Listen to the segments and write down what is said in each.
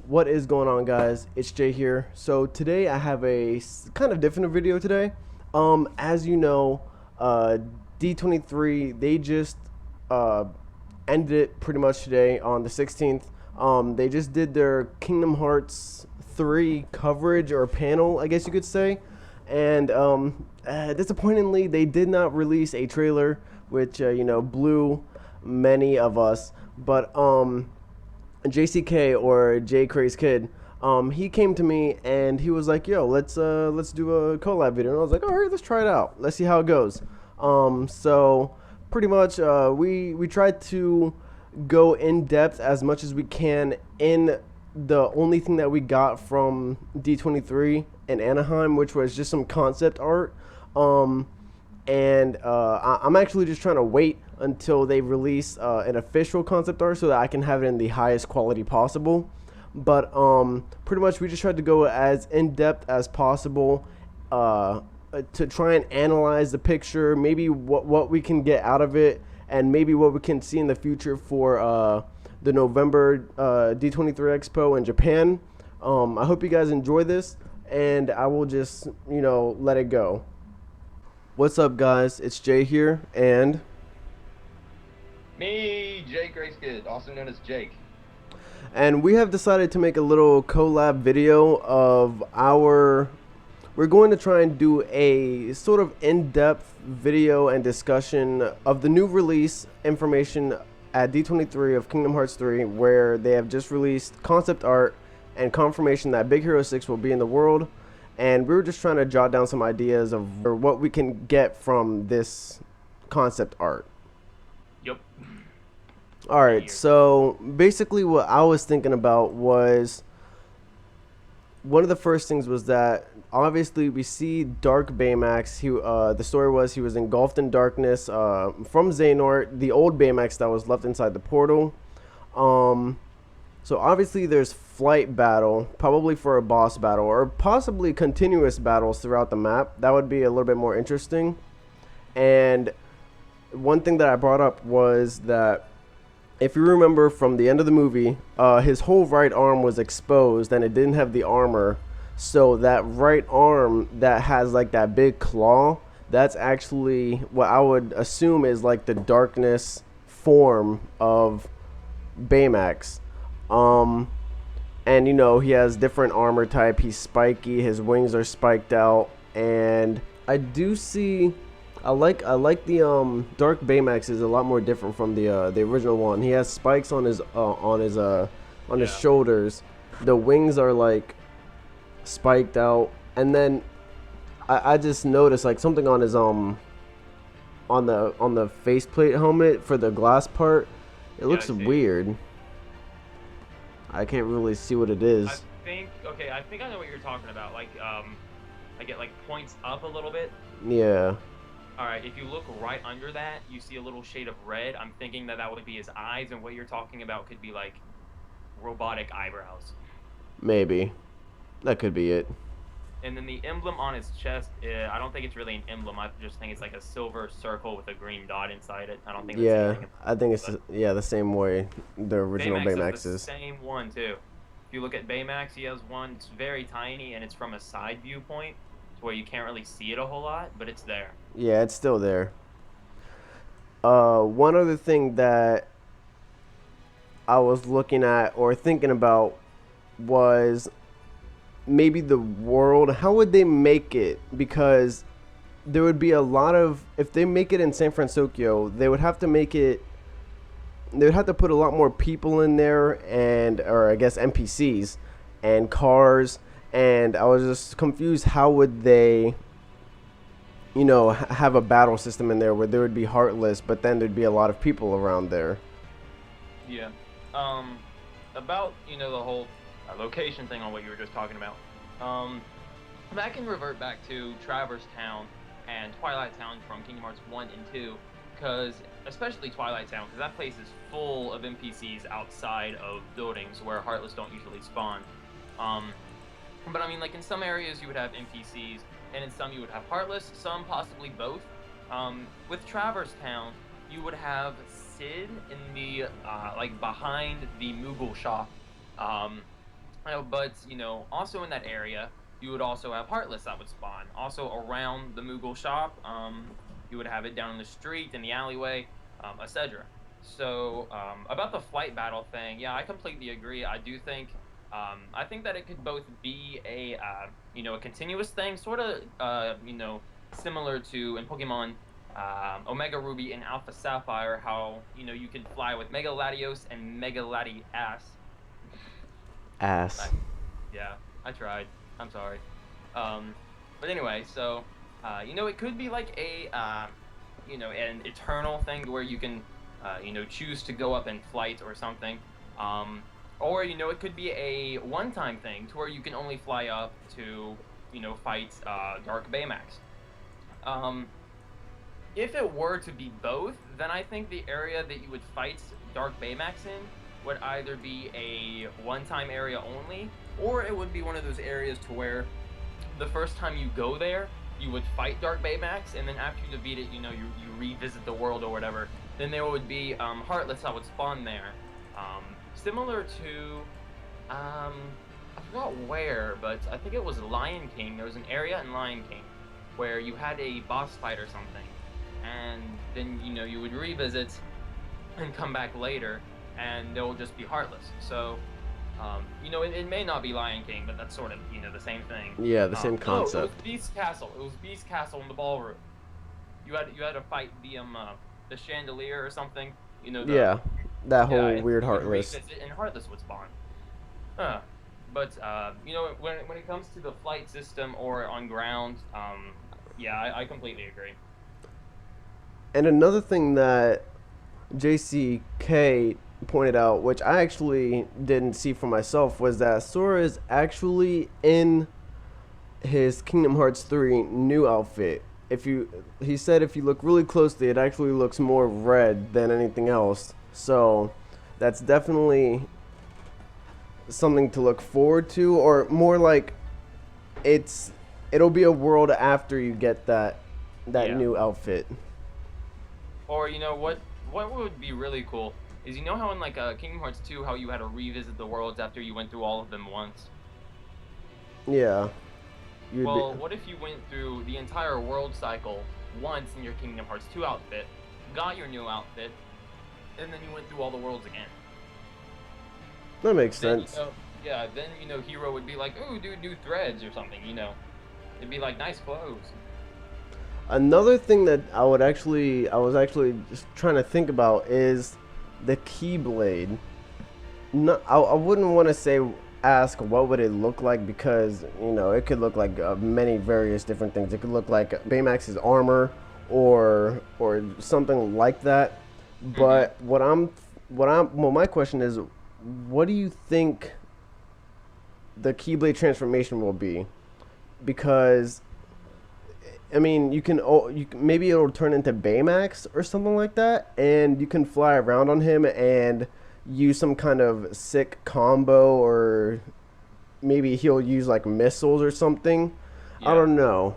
What is going on, guys? It's Jay here. So today I have a kind of different video today. As you know, uh, D23 they just uh, ended it pretty much today on the 16th. They just did their Kingdom Hearts 3 coverage or panel, I guess you could say. And disappointingly, they did not release a trailer, which blew many of us. But JCK or JCrazeKid, he came to me and he was like, "Yo, let's do a collab video." And I was like, "All right, let's try it out. Let's see how it goes." So pretty much, we tried to go in depth as much as we can in the only thing that we got from D23 in Anaheim, which was just some concept art. I'm actually just trying to wait until they release an official concept art so that I can have it in the highest quality possible. But pretty much we just tried to go as in depth as possible to try and analyze the picture, maybe what we can get out of it, and maybe what we can see in the future for the November D23 Expo in Japan. I hope you guys enjoy this, and I will just let it go. What's up, guys? It's Jay here, and Me, JCrazeKid, also known as Jake. we have decided to make a little collab video of our. We're going to try and do a sort of in-depth video and discussion of the new release information at D23 of Kingdom Hearts 3, where they have just released concept art and confirmation that Big Hero 6 will be in the world. And we were just trying to jot down some ideas of what we can get from this concept art. Yep. All right, so basically what I was thinking about was, one of the first things was that obviously we see Dark Baymax. The story was he was engulfed in darkness from Xehanort, the old Baymax that was left inside the portal. So obviously there's flight battle, probably for a boss battle, or possibly continuous battles throughout the map. That would be a little bit more interesting. And one thing that I brought up was that if you remember from the end of the movie, his whole right arm was exposed and it didn't have the armor. So that right arm that has like that big claw, that's actually what I would assume is like the darkness form of Baymax. And he has different armor type. He's spiky, his wings are spiked out, and I do see I like the Dark Baymax is a lot more different from the original one. He has spikes on his his shoulders. The wings are like spiked out, and then I just noticed like something on his on the faceplate helmet for the glass part. It looks weird. I can't really see what it is. I think I know what you're talking about. Like, I get like points up a little bit. Yeah. All right, if you look right under that, you see a little shade of red. I'm thinking that would be his eyes, and what you're talking about could be like robotic eyebrows. Maybe. That could be it. And then the emblem on his chest, I don't think it's really an emblem. I just think it's like a silver circle with a green dot inside it. I don't think that's anything. I think it's the same way the original Baymax is. The same one too. If you look at Baymax, he has one. It's very tiny and it's from a side viewpoint, to where you can't really see it a whole lot, but it's there. Yeah, it's still there. One other thing that I was looking at or thinking about was maybe the world. How would they make it? Because there would be a lot of, if they make it in San Francisco, they would have to put a lot more people in there, or I guess NPCs and cars, and I was just confused. How would they have a battle system in there where there would be Heartless, but then there'd be a lot of people around there? Yeah. About the whole location thing on what you were just talking about. That can revert back to Traverse Town and Twilight Town from Kingdom Hearts 1 and 2, because especially Twilight Town, because that place is full of NPCs outside of buildings where Heartless don't usually spawn. But I mean, like in some areas you would have NPCs, and in some you would have Heartless, some possibly both. With Traverse Town, you would have Sid in the like behind the Moogle shop, But also in that area, you would also have Heartless that would spawn. Also around the Moogle shop, you would have it down in the street, in the alleyway, etc. So about the flight battle thing, yeah, I completely agree. I think that it could both be a continuous thing, sort of similar to in Pokemon Omega Ruby and Alpha Sapphire, how you can fly with Mega Latios and Mega Latias. Ass. Yeah, I tried. I'm sorry. But anyway, so it could be like an eternal thing where you can choose to go up in flight or something. Or it could be a one-time thing to where you can only fly up to fight Dark Baymax. If it were to be both, then I think the area that you would fight Dark Baymax in would either be a one-time area only, or it would be one of those areas to where the first time you go there, you would fight Dark Baymax, and then after you defeat it, you revisit the world or whatever. Then there would be Heartless that would spawn there, similar to I forgot where, but I think it was Lion King. There was an area in Lion King where you had a boss fight or something, and then you would revisit and come back later, and there will just be Heartless. So it may not be Lion King, but that's sort of the same thing. Yeah, the same concept. No, it was Beast Castle. It was Beast Castle in the ballroom. You had to fight the chandelier or something. Yeah, that whole weird Heartless. And Heartless would spawn. But when it comes to the flight system or on ground, yeah, I completely agree. And another thing that JCK pointed out, which I actually didn't see for myself, was that Sora is actually in his Kingdom Hearts 3 new outfit. He said if you look really closely, it actually looks more red than anything else. So that's definitely something to look forward to, or more like it'll be a world after you get that new outfit. Or what would be really cool is how in like Kingdom Hearts 2 how you had to revisit the worlds after you went through all of them once. Yeah. What if you went through the entire world cycle once in your Kingdom Hearts 2 outfit, got your new outfit, and then you went through all the worlds again? That makes sense. Then Hero would be like, "Ooh, dude, new threads" or something. It'd be like nice clothes. Another thing that I was actually just trying to think about is the Keyblade. No, I wouldn't want to ask what would it look like, because it could look like many various different things. It could look like Baymax's armor or something like that. But my question is, what do you think the Keyblade transformation will be? Because you can maybe it'll turn into Baymax or something like that, and you can fly around on him and use some kind of sick combo, or maybe he'll use like missiles or something. Yeah. I don't know,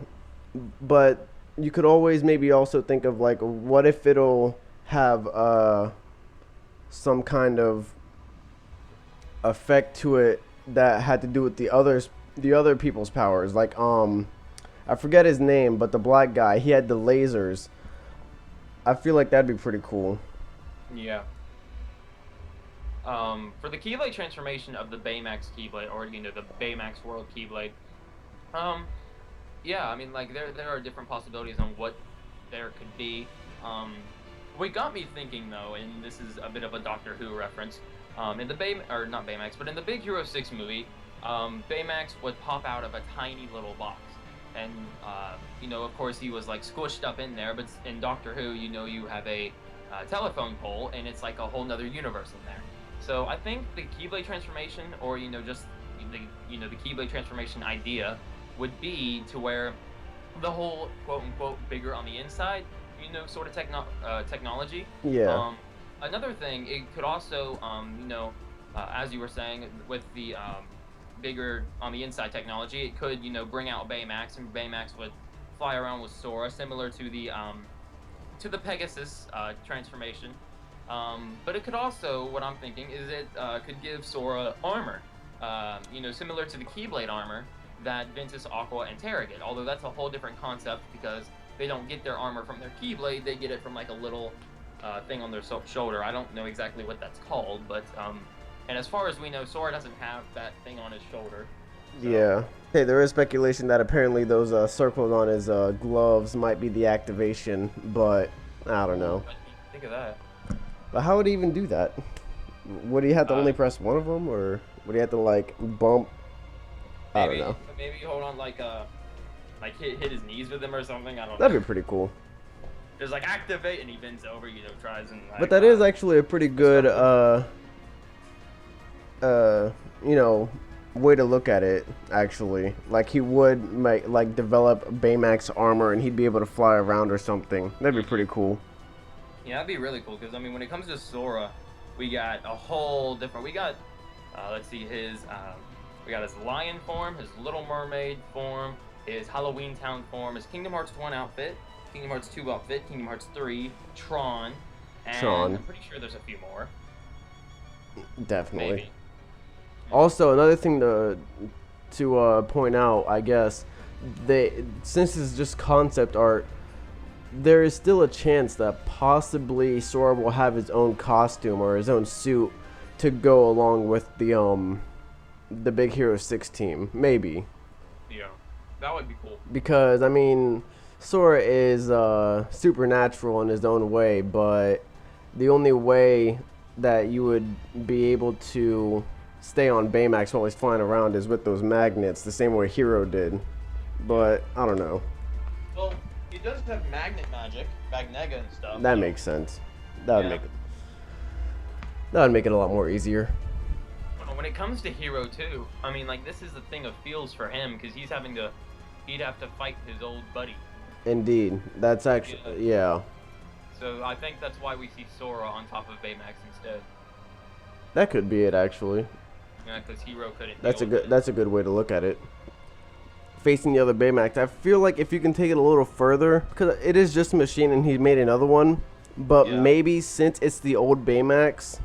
but you could always maybe also think of like, what if it'll have some kind of effect to it that had to do with the other people's powers, like I forget his name, but the black guy, he had the lasers. I feel like that'd be pretty cool. Yeah. For the Keyblade transformation of the Baymax Keyblade, or the Baymax World Keyblade, yeah, like there are different possibilities on what there could be. What got me thinking though, and this is a bit of a Doctor Who reference, in the not Baymax, but in the Big Hero 6 movie, Baymax would pop out of a tiny little box. And, of course he was like squished up in there, but in Doctor Who, you have a telephone pole, and it's like a whole nother universe in there. So I think the Keyblade transformation, or, just the Keyblade transformation idea would be to where the whole quote unquote bigger on the inside, sort of technology. Yeah. Another thing, it could also, as you were saying, with the, bigger on the inside technology, it could bring out Baymax, and Baymax would fly around with Sora, similar to the Pegasus transformation. But it could also, what I'm thinking is, it could give Sora armor, you know, similar to the Keyblade armor that Ventus, Aqua, and Terra get. Although that's a whole different concept because they don't get their armor from their Keyblade, they get it from like a little thing on their shoulder. I don't know exactly what that's called, but and as far as we know, Sora doesn't have that thing on his shoulder. So. Yeah. Hey, there is speculation that apparently those circles on his gloves might be the activation, but I don't know. Think of that. But how would he even do that? Would he have to only press one of them, or would he have to like bump? I don't know. Maybe hold on, like hit his knees with him or something. I don't know. That'd be pretty cool. Just like activate, and he bends over, you know, tries and. Like, but that is actually a pretty good you know, way to look at it. Actually, like he would like develop Baymax armor, and he'd be able to fly around or something. That'd be pretty cool. Yeah, that'd be really cool because I mean, when it comes to Sora, we got a whole different. We got, let's see, we got his lion form, his Little Mermaid form, his Halloween Town form, his Kingdom Hearts 1 outfit, Kingdom Hearts 2 outfit, Kingdom Hearts 3, Tron, and I'm pretty sure there's a few more. Definitely. Maybe. Also, another thing to point out, I guess, since it's just concept art, there is still a chance that possibly Sora will have his own costume or his own suit to go along with the Big Hero 6 team. Maybe. Yeah, that would be cool. Because, I mean, Sora is supernatural in his own way, but the only way that you would be able to stay on Baymax while he's flying around is with those magnets, the same way Hero did. But, I don't know. Well, he does have magnet magic, Magnega and stuff. That makes sense. That would make it a lot more easier. When it comes to Hero too, I mean, like, this is the thing of feels for him because he'd have to fight his old buddy. Indeed, that's actually yeah. So I think that's why we see Sora on top of Baymax instead. That could be it, actually. Yeah, because Hero couldn't. That's a good way to look at it. Facing the other Baymax, I feel like if you can take it a little further, because it is just a machine and he made another one, but maybe since it's the old Baymax,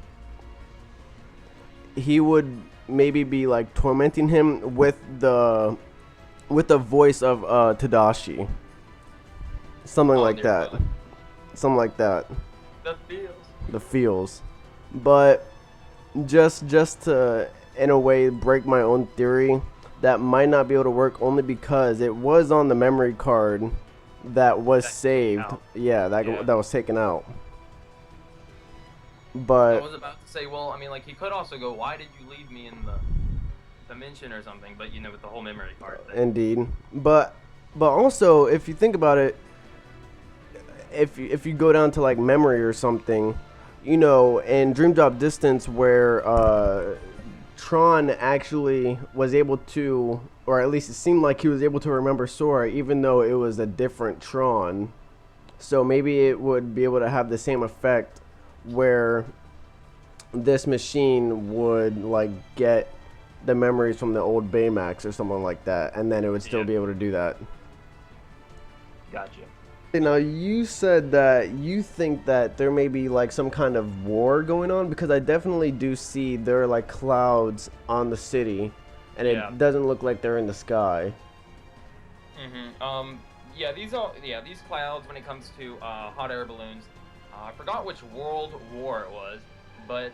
he would maybe be like tormenting him with the voice of Tadashi, something like that. God. Something like that. The feels. But just to in a way break my own theory, that might not be able to work only because it was on the memory card that was saved. Yeah, that was taken out. But I was about to say, well, I mean, like, he could also go, why did you leave me in the dimension or something? But, you know, with the whole memory card thing. Indeed. But also, if you think about it, if you go down to, like, memory or something, you know, in Dream Drop Distance where Tron actually was able to, or at least it seemed like he was able to remember Sora, even though it was a different Tron. So maybe it would be able to have the same effect where this machine would like get the memories from the old Baymax or something like that, and then it would still be able to do that. Gotcha. Now, you said that you think that there may be like some kind of war going on, because I definitely do see there are like clouds on the city, and it doesn't look like they're in the sky. These clouds, when it comes to hot air balloons, I forgot which world war it was, but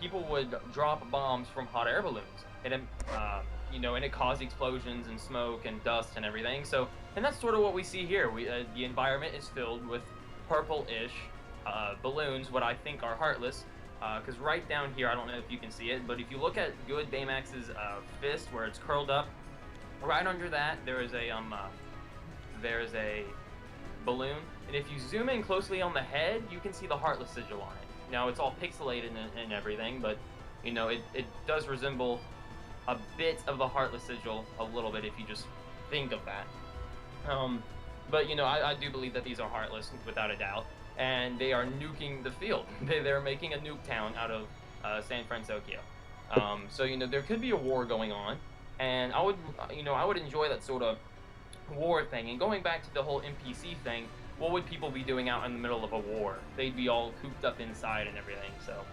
people would drop bombs from hot air balloons, and it caused explosions and smoke and dust and everything. So, and that's sort of what we see here. The environment is filled with purple-ish balloons, what I think are heartless. Because right down here, I don't know if you can see it, but if you look at good Baymax's fist where it's curled up, right under that there is a balloon, and if you zoom in closely on the head, you can see the heartless sigil on it. Now it's all pixelated and everything, but you know it does resemble a bit of the heartless sigil a little bit if you just think of that. But you know, I do believe that these are heartless without a doubt, and they are nuking the field. They're making a nuke town out of San Francisco. So you know, there could be a war going on, and I would enjoy that sort of war thing. And going back to the whole NPC thing, what would people be doing out in the middle of a war? They'd be all cooped up inside and everything. So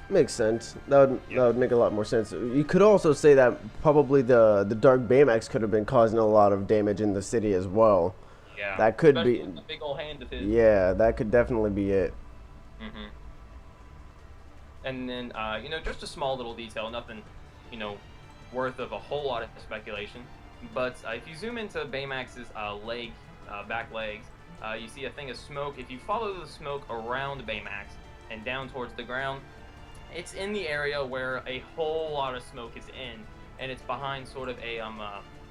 Makes sense. That would make a lot more sense. You could also say that probably the Dark Baymax could have been causing a lot of damage in the city as well. Yeah, That could especially be. with the big old hand of his. Yeah, that could definitely be it. Hmm. And then, just a small little detail, nothing, worth of a whole lot of speculation. But if you zoom into Baymax's back legs, you see a thing of smoke. If you follow the smoke around Baymax and down towards the ground, it's in the area where a whole lot of smoke is in, and it's behind sort of a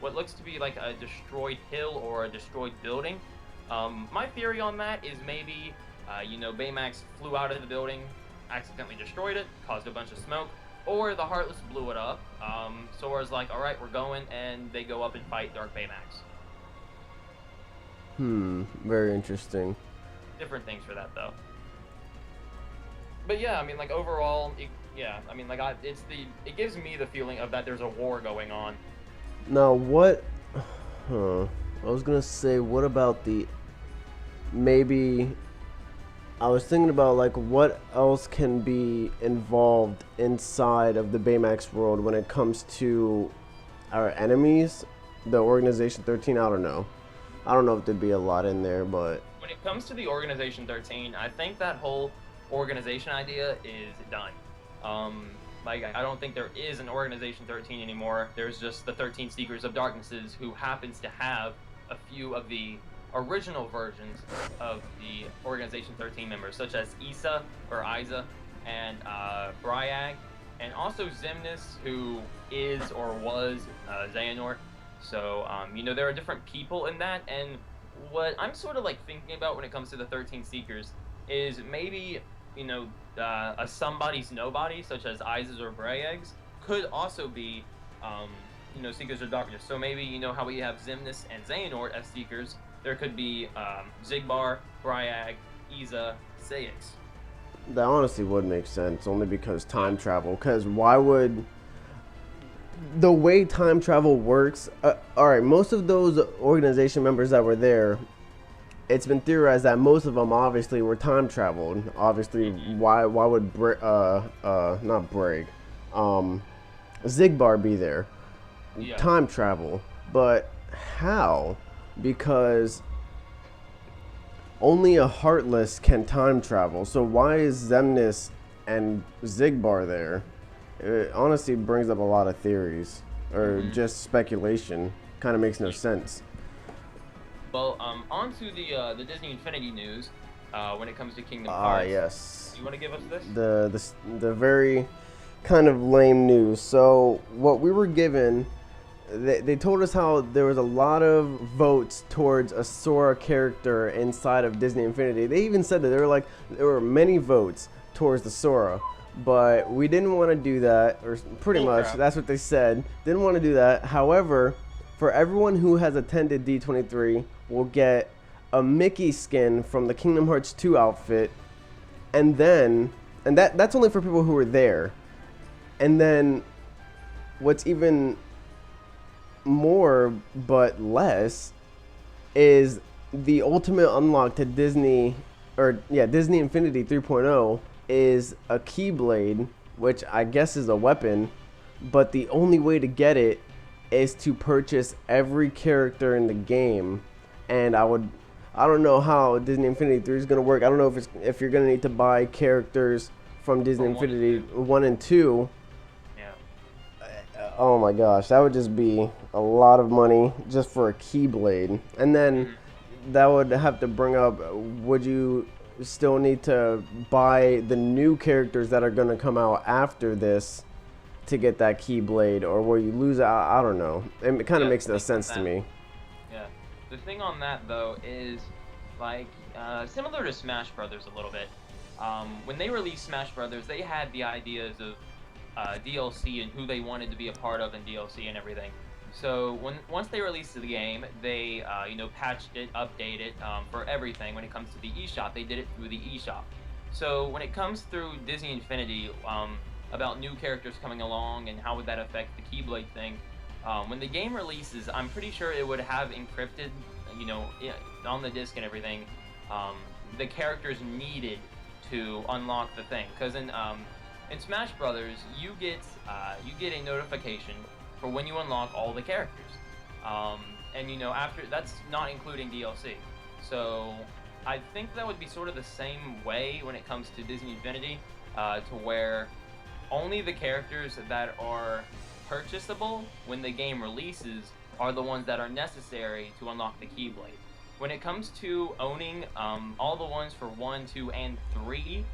what looks to be like a destroyed hill or a destroyed building. My theory on that is maybe, Baymax flew out of the building, accidentally destroyed it, caused a bunch of smoke, or the Heartless blew it up. Sora's like, all right, we're going, and they go up and fight Dark Baymax. Very interesting. Different things for that, though. But yeah, I mean, like, overall, it gives me the feeling of that there's a war going on. Now, what? I was gonna say, what about maybe? I was thinking about like what else can be involved inside of the Baymax world when it comes to our enemies, the Organization 13. I don't know if there'd be a lot in there, but when it comes to the Organization 13, I think that whole organization idea is done. I don't think there is an Organization 13 anymore. There's just the 13 Seekers of Darknesses, who happens to have a few of the original versions of the Organization 13 members, such as Isa and Bryag, and also Xemnas, who is or was Xehanort. So there are different people in that, and what I'm sort of like thinking about when it comes to the 13 Seekers is maybe a somebody's nobody, such as Isa's or Bryag's, could also be Seekers of Darkness. So maybe how we have Xemnas and Xehanort as Seekers, there could be Xigbar, Bryag, Isa, Sayix. that honestly would make sense, only because time travel. Because why would the way time travel works? All right, most of those organization members that were there, it's been theorized that most of them obviously were time traveled. Obviously, why would not Brig, Xigbar be there? Yeah. Time travel, but how? Because only a Heartless can time travel. So why is Xemnas and Xigbar there? It honestly brings up a lot of theories, or just speculation. Kind of makes no sense. Well, on to the Disney Infinity news. When it comes to Kingdom Hearts. Yes. You want to give us this? The very kind of lame news. So what we were given, they told us how there was a lot of votes towards a Sora character inside of Disney Infinity. They even said that there were many votes towards the Sora, but we didn't want to do that, or pretty much that's what they said. Didn't want to do that. However, for everyone who has attended D23, will get a Mickey skin from the Kingdom Hearts 2 outfit, and that's only for people who were there. And then what's even more but less is the ultimate unlock to Disney Infinity 3.0 is a Keyblade, which I guess is a weapon, but the only way to get it is to purchase every character in the game. And I don't know how Disney Infinity 3 is going to work. I don't know if you're going to need to buy characters from Disney Infinity 1 and 2. Oh my gosh, that would just be a lot of money just for a Keyblade. And then that would have to bring up, would you still need to buy the new characters that are going to come out after this to get that Keyblade, or will you lose it? I don't know. It kind of makes no sense to me. Yeah. The thing on that, though, is like similar to Smash Brothers a little bit. When they released Smash Brothers, they had the ideas of DLC and who they wanted to be a part of in DLC and everything. So once they released the game, they patched it, updated it for everything. When it comes to the eShop, they did it through the eShop. So when it comes through Disney Infinity, about new characters coming along and how would that affect the Keyblade thing, when the game releases, I'm pretty sure it would have encrypted, on the disc and everything, the characters needed to unlock the thing. Because in in Smash Brothers, you get a notification for when you unlock all the characters, and after that's not including DLC. So I think that would be sort of the same way when it comes to Disney Infinity, to where only the characters that are purchasable when the game releases are the ones that are necessary to unlock the Keyblade. When it comes to owning all the ones for 1, 2, and 3,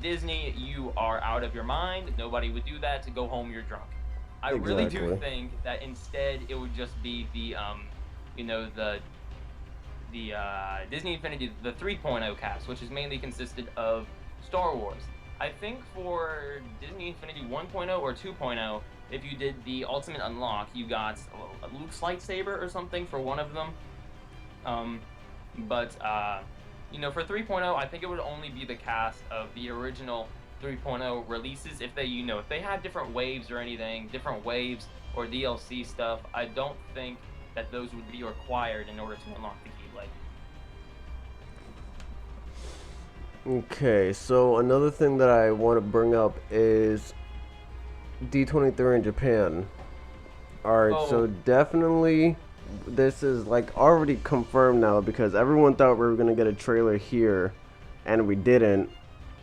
Disney, you are out of your mind. Nobody would do that. To go home, you're drunk. I really do think that instead it would just be the Disney Infinity, the 3.0 cast, which is mainly consisted of Star Wars. I think for Disney Infinity 1.0 or 2.0, if you did the Ultimate Unlock, you got a Luke's lightsaber or something for one of them. But for 3.0, I think it would only be the cast of the original 3.0 releases. If they had different waves or anything, different waves or DLC stuff, I don't think that those would be required in order to unlock the Keyblade. Okay, so another thing that I want to bring up is D23 in Japan. Alright, so definitely this is like already confirmed now, because everyone thought we were going to get a trailer here and we didn't.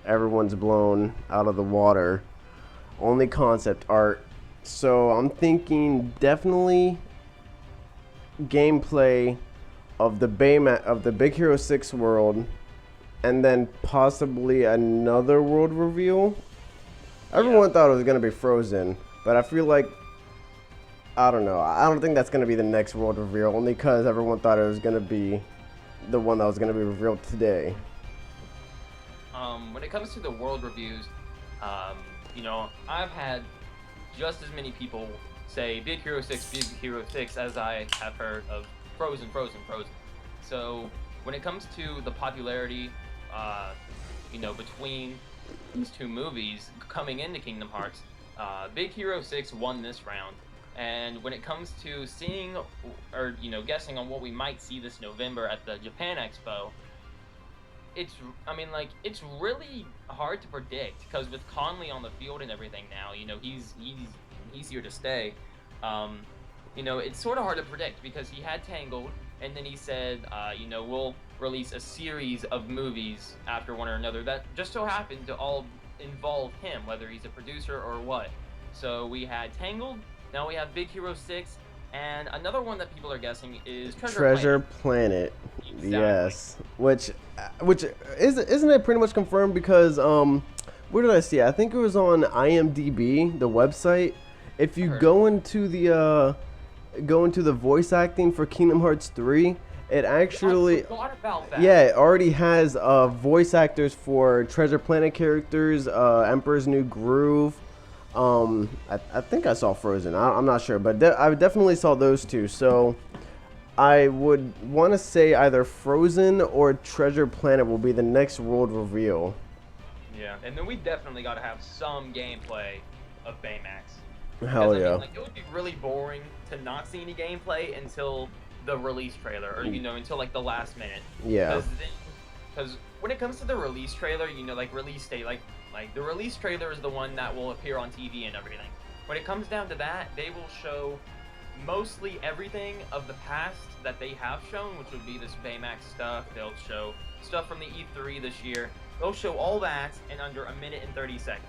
Everyone's blown out of the water. Only concept art. So I'm thinking definitely gameplay of the Big Hero 6 world, and then possibly another world reveal. Everyone thought it was going to be Frozen, but I feel like, I don't know. I don't think that's going to be the next world reveal, only because everyone thought it was going to be the one that was going to be revealed today. When it comes to the world reviews, I've had just as many people say Big Hero 6 as I have heard of Frozen. So when it comes to the popularity, between these two movies coming into Kingdom Hearts, Big Hero 6 won this round. And when it comes to seeing or guessing on what we might see this November at the Japan Expo, it's really hard to predict, because with Conley on the field and everything now, he's here to stay. It's sort of hard to predict, because he had Tangled, and then he said, we'll release a series of movies after one or another that just so happened to all involve him, whether he's a producer or what. So we had Tangled, now we have Big Hero 6, and another one that people are guessing is Treasure Planet. Exactly. Yes, which isn't it pretty much confirmed, because where did I see it? I think it was on IMDb, the website. If you go into the voice acting for Kingdom Hearts 3, it actually, I forgot about that. Yeah, it already has voice actors for Treasure Planet characters, Emperor's New Groove. I think I saw Frozen. I'm not sure, but I definitely saw those two. So I would want to say either Frozen or Treasure Planet will be the next world reveal. Yeah, and then we definitely got to have some gameplay of Baymax. Hell yeah. It would be really boring to not see any gameplay until the release trailer, or until like the last minute. Yeah. Because when it comes to the release trailer, release date, like the release trailer is the one that will appear on TV and everything. When it comes down to that, they will show mostly everything of the past that they have shown, which would be this Baymax stuff. They'll show stuff from the E3 this year. They'll show all that in under a minute and 30 seconds.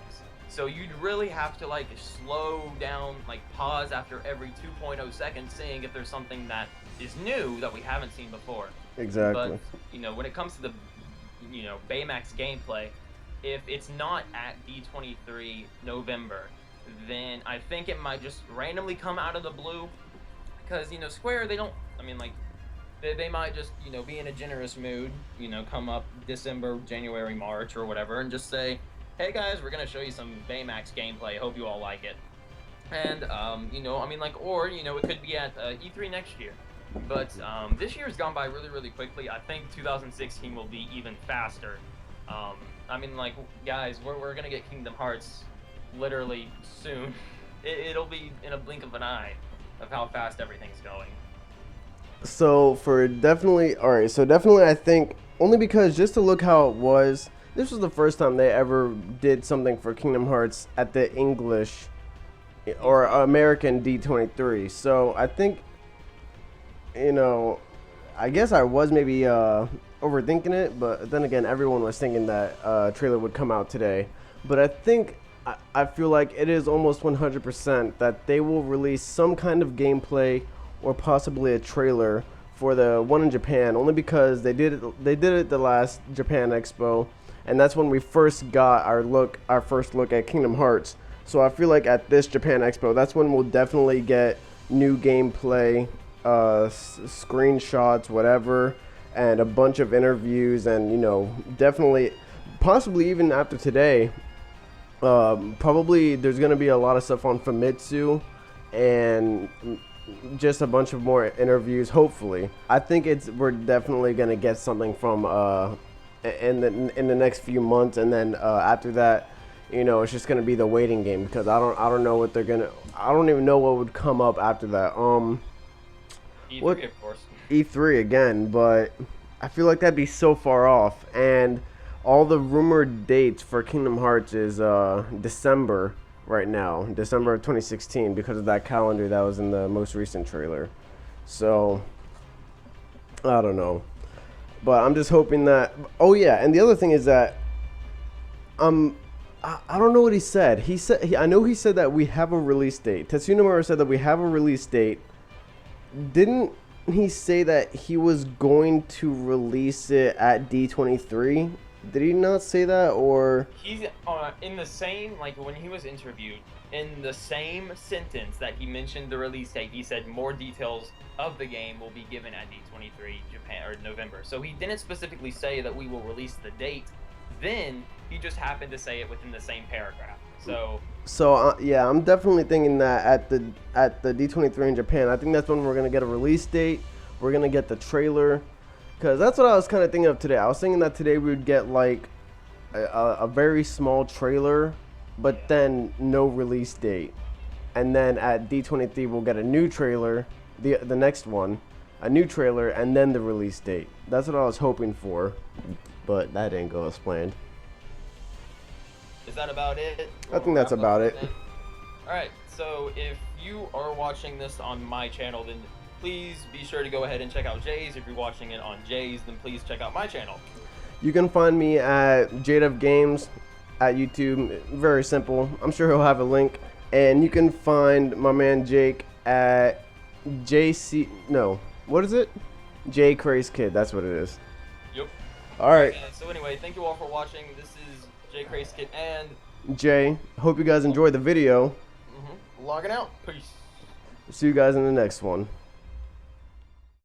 So you'd really have to slow down, pause after every 2.0 seconds, seeing if there's something that is new that we haven't seen before. Exactly. But when it comes to the Baymax gameplay, if it's not at D23 November, then I think it might just randomly come out of the blue, because Square, they don't, they might just be in a generous mood, come up December, January, March or whatever, and just say, hey guys, we're gonna show you some Baymax gameplay, hope you all like it. And or it could be at E3 next year. But this year's gone by really, really quickly. I think 2016 will be even faster. Guys, we're gonna get Kingdom Hearts literally soon. It'll be in a blink of an eye of how fast everything's going. So definitely I think, only because just to look how it was, this was the first time they ever did something for Kingdom Hearts at the English or American D23. So I think, you know, I guess I was maybe overthinking it, but then again, everyone was thinking that trailer would come out today. But I think I feel like it is almost 100% that they will release some kind of gameplay or possibly a trailer for the one in Japan, only because they did it the last Japan Expo, and that's when we first got our first look at Kingdom Hearts. So I feel like at this Japan Expo, that's when we'll definitely get new gameplay, screenshots, whatever, and a bunch of interviews, and, you know, definitely, possibly even after today, probably there's going to be a lot of stuff on Famitsu and just a bunch of more interviews, hopefully. I think we're definitely going to get something from in the next few months, and then after that, you know, it's just going to be the waiting game, because I don't know what they're going to, I don't even know what would come up after that. E3, of course. E3 again, but I feel like that'd be so far off, and all the rumored dates for Kingdom Hearts is December right now, December of 2016, because of that calendar that was in the most recent trailer. So I don't know, but I'm just hoping that. Oh yeah, and the other thing is that I don't know what he said. I know he said that we have a release date. Tetsuya Nomura said that we have a release date. Didn't he say that he was going to release it at D23? Did he not say that, or? He's in the same, like, when he was interviewed, in the same sentence that he mentioned the release date, he said more details of the game will be given at D23 Japan, or November. So he didn't specifically say that we will release the date. Then he just happened to say it within the same paragraph. So yeah, I'm definitely thinking that at the D23 in Japan, I think that's when we're gonna get a release date. We're gonna get the trailer. Because that's what I was kind of thinking of today. I was thinking that today we would get like a very small trailer, but then no release date. And then at D23 we'll get a new trailer, the next one, a new trailer, and then the release date. That's what I was hoping for, but that didn't go as planned. Is that about it? I think that's about it. Alright, so if you are watching this on my channel, then please be sure to go ahead and check out Jay's. If you're watching it on Jay's, then please check out my channel. You can find me at JDev Games at YouTube. Very simple. I'm sure he'll have a link. And you can find my man Jake at what is it? JCrazeKid. That's what it is. Yep. All right. So anyway, thank you all for watching. This is JCrazeKid and Jay. Hope you guys enjoyed the video. Logging out. Peace. See you guys in the next one.